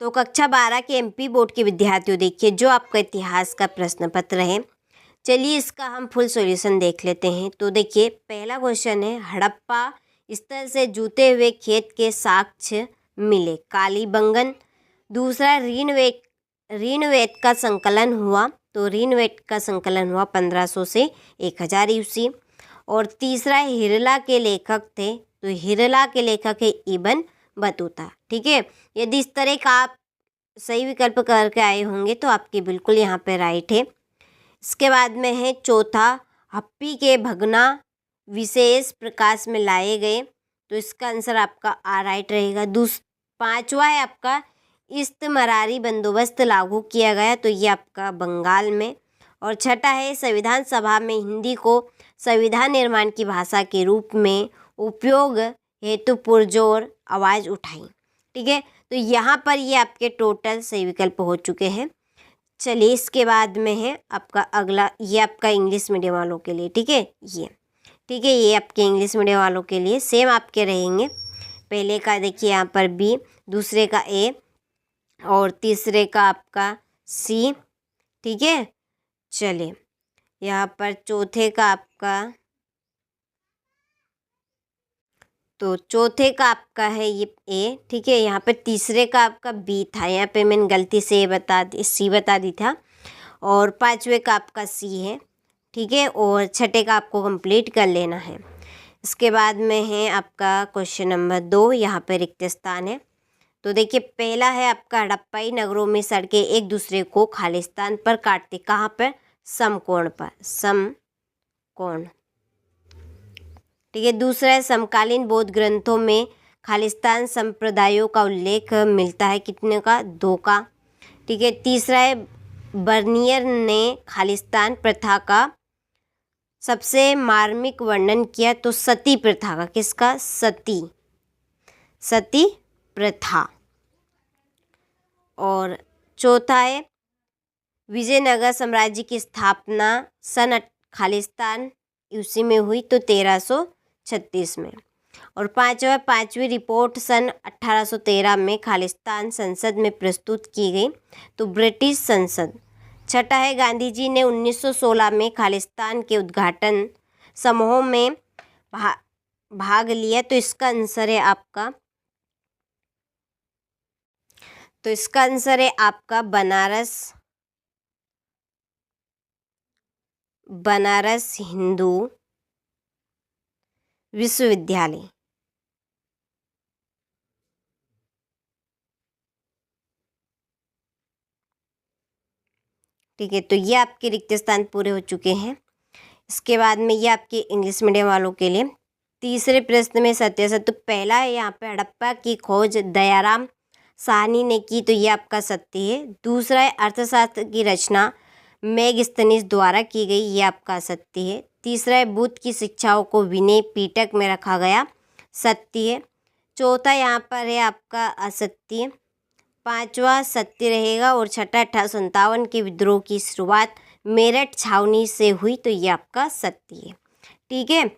तो कक्षा 12 के एमपी बोर्ड के विद्यार्थियों, देखिए जो आपका इतिहास का प्रश्न पत्र है, चलिए इसका हम फुल सॉल्यूशन देख लेते हैं। तो देखिए पहला क्वेश्चन है, हड़प्पा स्थल से जूते हुए खेत के साक्ष्य मिले, कालीबंगन। दूसरा, ऋग्वेद का संकलन हुआ, तो ऋग्वेद का संकलन हुआ 1500 से 1000 ईस्वी। और तीसरा, हिरला के लेखक थे, तो हिरला के लेखक है इब्न बतूता। ठीक है, यदि इस तरह का आप सही विकल्प करके आए होंगे तो आपके बिल्कुल यहाँ पे राइट है। इसके बाद में है चौथा, हप्पी के भगना विशेष प्रकाश में लाए गए, तो इसका आंसर आपका आ राइट रहेगा। पांचवा है आपका, इस्तमरारी बंदोबस्त लागू किया गया, तो ये आपका बंगाल में। और छठा है, संविधान सभा में हिंदी को संविधान निर्माण की भाषा के रूप में उपयोग हेतु पुरजोर आवाज़ उठाई। ठीक है, तो यहाँ पर ये आपके टोटल सही विकल्प हो चुके हैं। चलिए इसके बाद में है आपका अगला, ये आपका इंग्लिश मीडियम वालों के लिए। ठीक है, ये आपके इंग्लिश मीडियम वालों के लिए सेम आपके रहेंगे। पहले का देखिए यहाँ पर बी, दूसरे का ए और तीसरे का आपका सी। ठीक है, चलिए यहाँ पर चौथे का आपका, तो चौथे का आपका है ये ए। ठीक है, यहाँ पे तीसरे का आपका बी था, यहाँ पे मैंने गलती से सी बता दी था। और पांचवे का आपका सी है। ठीक है, और छठे का आपको कंप्लीट कर लेना है। इसके बाद में है आपका क्वेश्चन नंबर 2, यहाँ पे रिक्त स्थान है। तो देखिए पहला है आपका, हड़प्पाई नगरों में सड़कें एक दूसरे को खालिस्तान पर काटते, कहाँ पर? समकोण पर, समकोण। ठीक है, दूसरा है, समकालीन बौद्ध ग्रंथों में खालिस्तान संप्रदायों का उल्लेख मिलता है, कितने का? 2 का। ठीक है, तीसरा है, बर्नियर ने खालिस्तान प्रथा का सबसे मार्मिक वर्णन किया, तो सती प्रथा का, किसका? सती प्रथा। और चौथा है, विजयनगर साम्राज्य की स्थापना सन खालिस्तान यूसी में हुई, तो 1336 में। और पांचवी रिपोर्ट सन 1813 में खालिस्तान संसद में प्रस्तुत की गई, तो ब्रिटिश संसद। छठा है, गांधी जी ने 1916 में खालिस्तान के उद्घाटन समारोह में भाग लिया, तो इसका आंसर है आपका, बनारस हिंदू विश्वविद्यालय। ठीक है, तो ये आपके रिक्त स्थान पूरे हो चुके हैं। इसके बाद में ये आपके इंग्लिश मीडियम वालों के लिए तीसरे प्रश्न में सत्य। तो पहला है यहाँ पे, हड़प्पा की खोज दयाराम साहनी ने की, तो ये आपका सत्य है। दूसरा है, अर्थशास्त्र की रचना मेगस्थनीज द्वारा की गई, ये आपका सत्य है। तीसरा है, बुद्ध की शिक्षाओं को विनय पीटक में रखा गया, सत्य है। चौथा यहाँ पर है आपका असत्य। पांचवा सत्य रहेगा। और छठा, 1857 के विद्रोह की शुरुआत मेरठ छावनी से हुई, तो ये आपका सत्य है। ठीक है,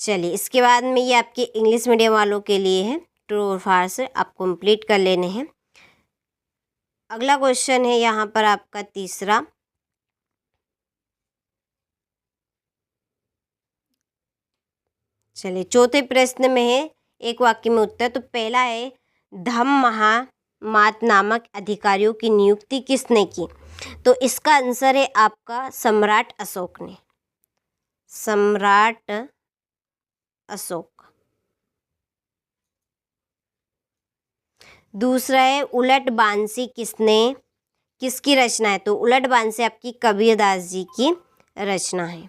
चलिए इसके बाद में ये आपके इंग्लिश मीडियम वालों के लिए है, ट्रू और फॉल्स आप कंप्लीट कर लेने हैं। अगला क्वेश्चन है यहाँ पर आपका तीसरा, चलिए चौथे प्रश्न में है, एक वाक्य में उत्तर। तो पहला है, धम्ममहामात नामक अधिकारियों की नियुक्ति किसने की, तो इसका आंसर है आपका सम्राट अशोक ने, सम्राट अशोक। दूसरा है, उलट बांसी किसकी रचना है, तो उलट बांसी आपकी कबीरदास जी की रचना है।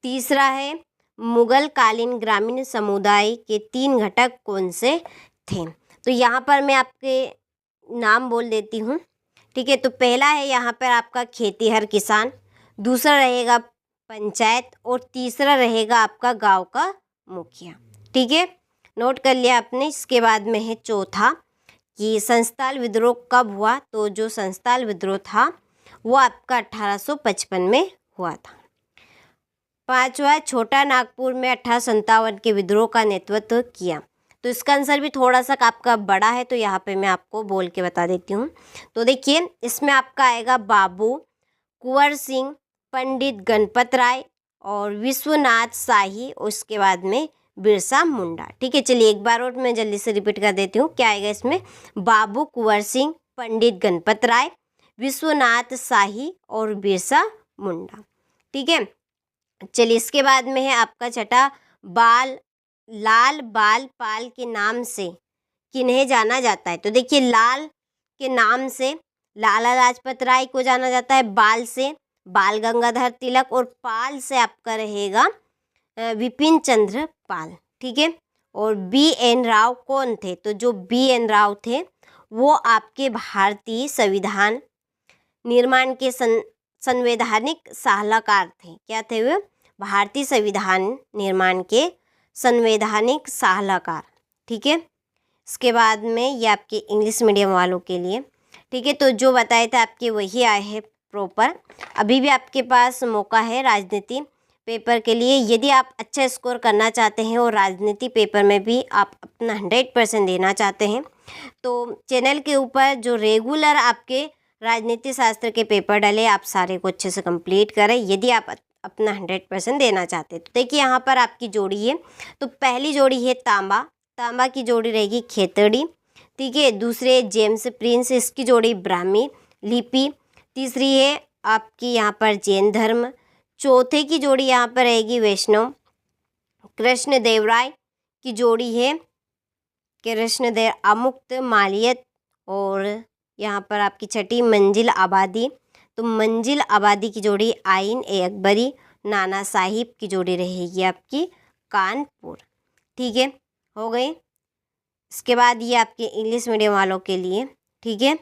तीसरा है, मुगल कालीन ग्रामीण समुदाय के 3 घटक कौन से थे, तो यहाँ पर मैं आपके नाम बोल देती हूँ। ठीक है, तो पहला है यहाँ पर आपका खेतीहर किसान, दूसरा रहेगा पंचायत, और तीसरा रहेगा आपका गांव का मुखिया। ठीक है, नोट कर लिया आपने। इसके बाद में है चौथा, कि संस्थाल विद्रोह कब हुआ, तो जो संस्थाल विद्रोह था वो आपका 1855 में हुआ था। पांचवा, छोटा नागपुर में 1857 के विद्रोह का नेतृत्व किया, तो इसका आंसर भी थोड़ा सा आपका बड़ा है, तो यहाँ पे मैं आपको बोल के बता देती हूँ। तो देखिए इसमें आपका आएगा बाबू कुंवर सिंह, पंडित गणपत राय और विश्वनाथ शाही, उसके बाद में बिरसा मुंडा। ठीक है, चलिए एक बार और मैं जल्दी से रिपीट कर देती हूँ। क्या आएगा इसमें? बाबू कुंवर सिंह, पंडित गणपत राय, विश्वनाथ शाही और बिरसा मुंडा। ठीक है, चलिए इसके बाद में है आपका छठा, लाल बाल पाल के नाम से किन्हें जाना जाता है? तो देखिए लाल के नाम से लाला लाजपत राय को जाना जाता है, बाल से बाल गंगाधर तिलक और पाल से आपका रहेगा विपिन चंद्र पाल। ठीक है, और B.N. राव कौन थे? तो जो B.N. राव थे वो आपके भारतीय संविधान निर्माण के संवैधानिक सलाहकार थे। क्या थे वे? भारतीय संविधान निर्माण के संवैधानिक सलाहकार। ठीक है, इसके बाद में ये आपके इंग्लिश मीडियम वालों के लिए। ठीक है, तो जो बताए थे आपके वही आए हैं प्रॉपर। अभी भी आपके पास मौका है राजनीति पेपर के लिए। यदि आप अच्छा स्कोर करना चाहते हैं और राजनीति पेपर में भी आप अपना 100% देना चाहते हैं, तो चैनल के ऊपर जो रेगुलर आपके राजनीति शास्त्र के पेपर डले, आप सारे को अच्छे से कंप्लीट करें यदि आप अपना 100% देना चाहते हैं। तो देखिए यहाँ पर आपकी जोड़ी है, तो पहली जोड़ी है तांबा की जोड़ी रहेगी खेतड़ी। ठीक है, दूसरे जेम्स प्रिंस, इसकी जोड़ी ब्राह्मी लिपि। तीसरी है आपकी यहाँ पर जैन धर्म। चौथे की जोड़ी यहाँ पर रहेगी वैष्णव। कृष्णदेवराय की जोड़ी है कृष्णदेव अमुक्त मालियत। और यहाँ पर आपकी छठी मंजिल आबादी, तो मंजिल आबादी की जोड़ी आइन ए अकबरी। नाना साहिब की जोड़ी रहेगी आपकी कानपुर। ठीक है, हो गई। इसके बाद ये आपके इंग्लिश मीडियम वालों के लिए। ठीक है,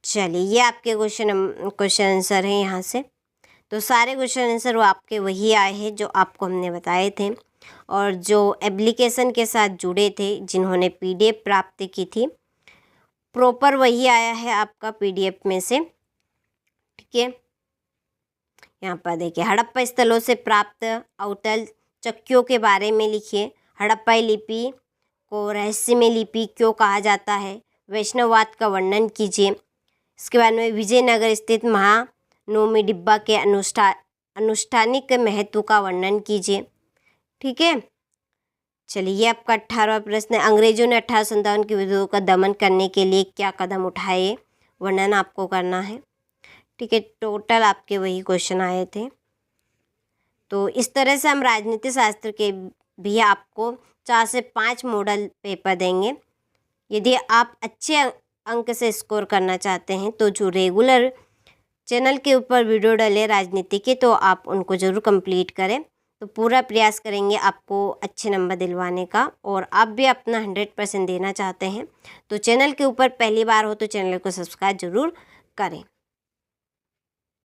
चलिए ये आपके क्वेश्चन आंसर हैं यहाँ से। तो सारे क्वेश्चन आंसर वो आपके वही आए हैं जो आपको हमने बताए थे, और जो एप्लीकेशन के साथ जुड़े थे, जिन्होंने PDF प्राप्त की थी, प्रॉपर वही आया है आपका PDF में से। ठीक है, यहाँ पर देखिए हड़प्पा स्थलों से प्राप्त अवतल चक्कियों के बारे में लिखिए। हड़प्पाई लिपि को रहस्यमय लिपि क्यों कहा जाता है? वैष्णववाद का वर्णन कीजिए। इसके बाद में विजयनगर स्थित महानवमी डिब्बा के अनुष्ठानिक महत्व का वर्णन कीजिए। ठीक है, चलिए ये आपका 18वां प्रश्न है। अंग्रेजों ने 1857 के विद्रोह का दमन करने के लिए क्या कदम उठाए? वर्णन आपको करना है। ठीक है, टोटल आपके वही क्वेश्चन आए थे। तो इस तरह से हम राजनीति शास्त्र के भी आपको 4 से 5 मॉडल पेपर देंगे। यदि आप अच्छे अंक से स्कोर करना चाहते हैं, तो जो रेगुलर चैनल के ऊपर वीडियो डले राजनीति के, तो आप उनको ज़रूर कंप्लीट करें। तो पूरा प्रयास करेंगे आपको अच्छे नंबर दिलवाने का। और आप भी अपना 100% देना चाहते हैं, तो चैनल के ऊपर पहली बार हो तो चैनल को सब्सक्राइब ज़रूर करें।